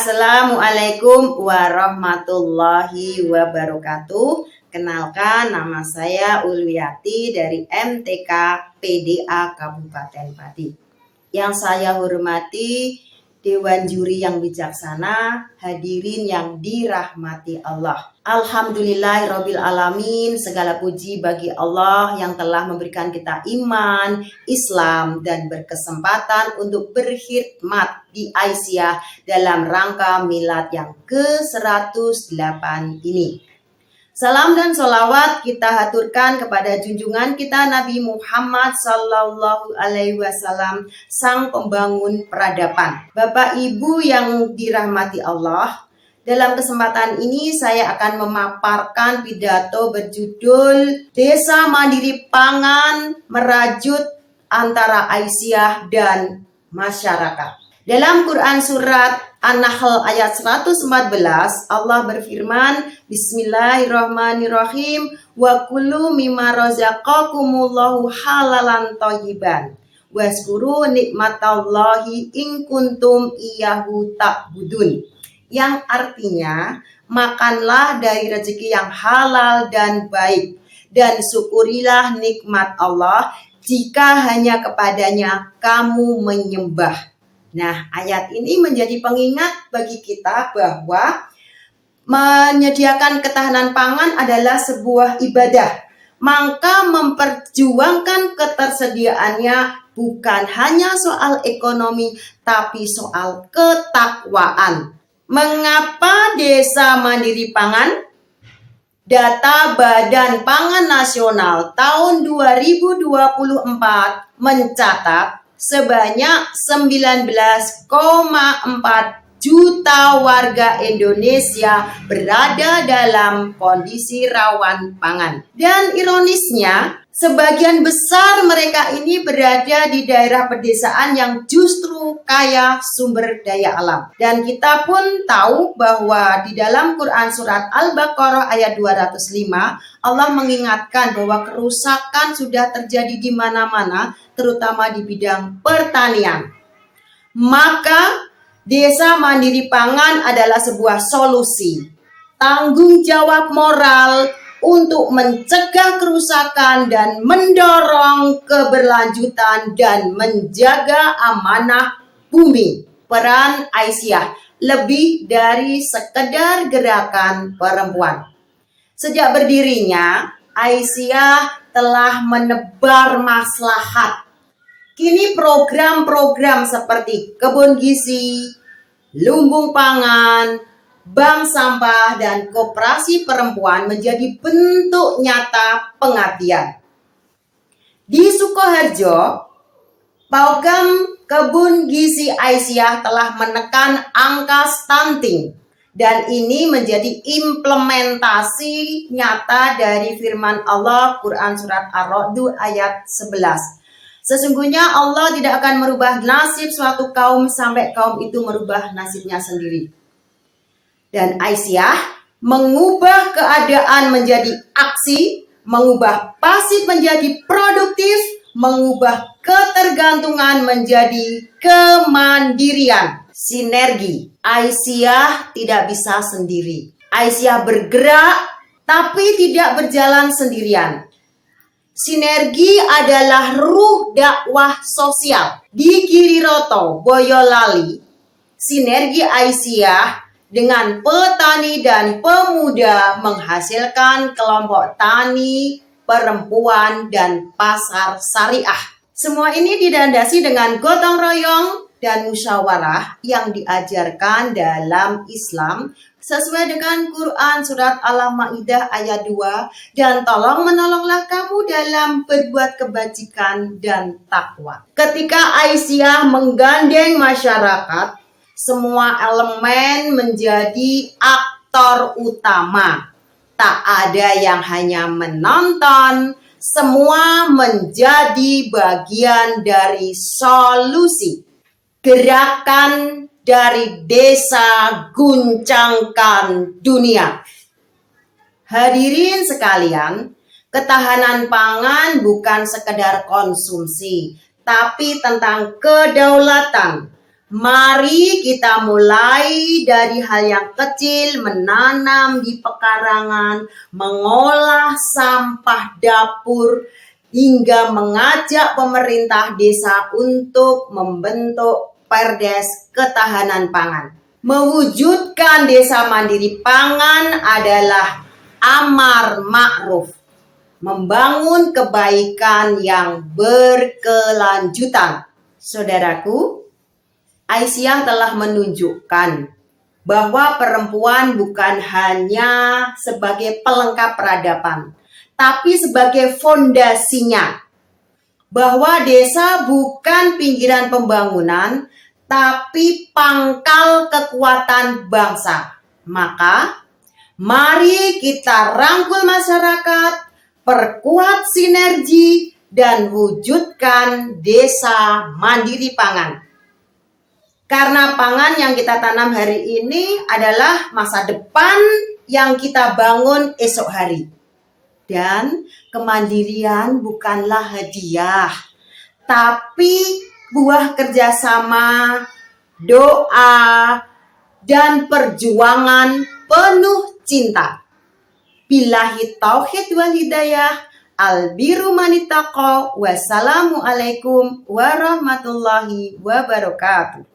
Assalamualaikum warahmatullahi wabarakatuh. Kenalkan, nama saya Ulwiati dari MTK PDA Kabupaten Pati. Yang saya hormati Dewan Juri yang bijaksana, hadirin yang dirahmati Allah. Alhamdulillahirabbil alamin, segala puji bagi Allah yang telah memberikan kita iman, Islam, dan berkesempatan untuk berkhidmat di Aisyah dalam rangka milad yang ke-108 ini. Salam dan sholawat kita haturkan kepada junjungan kita Nabi Muhammad Sallallahu Alaihi Wasallam, sang pembangun peradaban. Bapak Ibu yang dirahmati Allah, dalam kesempatan ini saya akan memaparkan pidato berjudul Desa Mandiri Pangan Merajut Antara Aisyah dan Masyarakat. Dalam Quran Surat An-Nahl ayat 114, Allah berfirman, Bismillahirrahmanirrahim, wa kulu mimma razaqakumullahu halalan thayyiban waskuru nikmatallahi in kuntum iyyahu ta'budun. Yang artinya, makanlah dari rezeki yang halal dan baik, dan syukurilah nikmat Allah jika hanya kepadanya kamu menyembah. Nah, ayat ini menjadi pengingat bagi kita bahwa menyediakan ketahanan pangan adalah sebuah ibadah. Maka memperjuangkan ketersediaannya bukan hanya soal ekonomi, tapi soal ketakwaan. Mengapa Desa Mandiri Pangan? Data Badan Pangan Nasional tahun 2024 mencatat sebanyak 19,4 juta warga Indonesia berada dalam kondisi rawan pangan. Dan ironisnya, sebagian besar mereka ini berada di daerah pedesaan yang justru kaya sumber daya alam. Dan kita pun tahu bahwa di dalam Quran Surat Al-Baqarah ayat 205, Allah mengingatkan bahwa kerusakan sudah terjadi di mana-mana, terutama di bidang pertanian. Maka Desa Mandiri Pangan adalah sebuah solusi, tanggung jawab moral untuk mencegah kerusakan dan mendorong keberlanjutan dan menjaga amanah bumi. Peran Aisyah lebih dari sekedar gerakan perempuan. Sejak berdirinya, Aisyah telah menebar maslahat. Kini program-program seperti kebun gizi, lumbung pangan, bank sampah, dan koperasi perempuan menjadi bentuk nyata pengabdian. Di Sukoharjo, program kebun gizi Aisyah telah menekan angka stunting. Dan ini menjadi implementasi nyata dari firman Allah Quran Surat Ar-Ra'd ayat 11. Sesungguhnya Allah tidak akan merubah nasib suatu kaum sampai kaum itu merubah nasibnya sendiri. Dan Aisyah mengubah keadaan menjadi aksi, mengubah pasif menjadi produktif, mengubah ketergantungan menjadi kemandirian. Sinergi. Aisyah tidak bisa sendiri. Aisyah bergerak tapi tidak berjalan sendirian. Sinergi adalah ruh dakwah sosial. Di Giriroto, Boyolali, sinergi Aisyah dengan petani dan pemuda menghasilkan kelompok tani, perempuan, dan pasar syariah. Semua ini didandasi dengan gotong royong dan musyawarah yang diajarkan dalam Islam sesuai dengan Quran Surat Al-Ma'idah ayat 2, dan tolong menolonglah kamu dalam berbuat kebajikan dan takwa. Ketika Aisyah menggandeng masyarakat, semua elemen menjadi aktor utama. Tak ada yang hanya menonton, semua menjadi bagian dari solusi. Gerakan dari desa guncangkan dunia. Hadirin sekalian, ketahanan pangan bukan sekedar konsumsi, tapi tentang kedaulatan. Mari kita mulai dari hal yang kecil, menanam di pekarangan, mengolah sampah dapur, hingga mengajak pemerintah desa untuk membentuk Perdes Ketahanan Pangan. Mewujudkan desa mandiri pangan adalah amar ma'ruf, membangun kebaikan yang berkelanjutan. Saudaraku, Aisyah telah menunjukkan bahwa perempuan bukan hanya sebagai pelengkap peradaban, tapi sebagai fondasinya. Bahwa desa bukan pinggiran pembangunan, tapi pangkal kekuatan bangsa. Maka, mari kita rangkul masyarakat, perkuat sinergi, dan wujudkan desa mandiri pangan. Karena pangan yang kita tanam hari ini adalah masa depan yang kita bangun esok hari. Dan kemandirian bukanlah hadiah, tapi buah kerjasama, doa, dan perjuangan penuh cinta. Billahi tauhid wal hidayah. Albiru manitaqo. Wassalamualaikum warahmatullahi wabarakatuh.